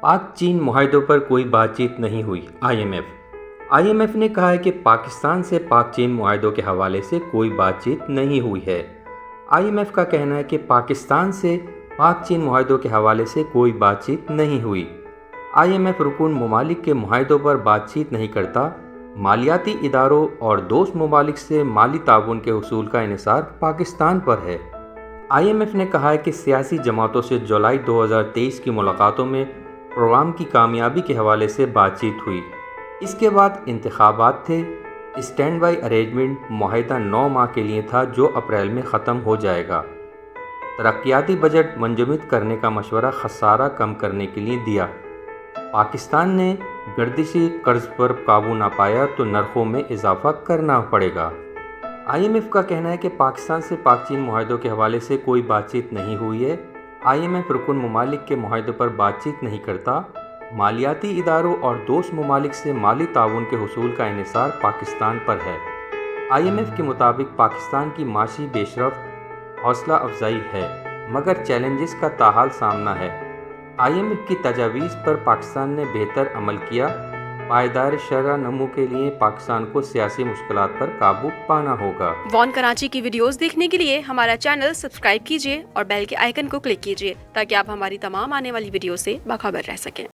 पाक चीन मुआहदों पर कोई बातचीत नहीं हुई। आईएमएफ ने कहा है कि पाकिस्तान से पाक चीन मुआहदों के हवाले से कोई बातचीत नहीं हुई है। आईएमएफ का कहना है कि पाकिस्तान से पाक चीन मुआहदों के हवाले से कोई बातचीत नहीं हुई। आईएमएफ रुकन ममालिक के मुआहदों पर बातचीत नहीं करता, मालियाती इदारों और दोस्त ममालिक से माली ताउन के हुसूल का इन्हिसार पाकिस्तान पर है। आईएमएफ ने कहा है कि सियासी जमातों से जुलाई 2023 की मुलाकातों में प्रोग्राम की कामयाबी के हवाले से बातचीत हुई। इसके बाद इंतखाबात थे। स्टैंड बाई अरेंजमेंट मुआहदा 9 माह के लिए था जो अप्रैल में ख़त्म हो जाएगा। तरक्याती बजट मंजूद करने का मशवरा खसारा कम करने के लिए दिया। पाकिस्तान ने गर्दिशी कर्ज पर काबू ना पाया तो नरखों में इजाफा करना पड़ेगा। आईएमएफ का कहना है कि पाकिस्तान से पाक चीन मुआहदों के हवाले से कोई बातचीत नहीं हुई है। आईएमएफ रुकन ममालिक के मुआहदों पर बातचीत नहीं करता, मालियाती इदारों और दोस्त ममालिक से माली ताउन के हुसूल का इन्हिसार पाकिस्तान पर है। आईएमएफ के मुताबिक पाकिस्तान की माशी पेशरफ्त हौसला अफजाई है, मगर चैलेंजेस का ताहाल सामना है। आईएमएफ की तजावीज़ पर पाकिस्तान ने बेहतर अमल किया। पायदार शरह नमू के लिए पाकिस्तान को सियासी मुश्किलात पर काबू पाना होगा। वॉन कराची की वीडियोस देखने के लिए हमारा चैनल सब्सक्राइब कीजिए और बेल के आइकन को क्लिक कीजिए ताकि आप हमारी तमाम आने वाली वीडियो से बाखबर रह सकें।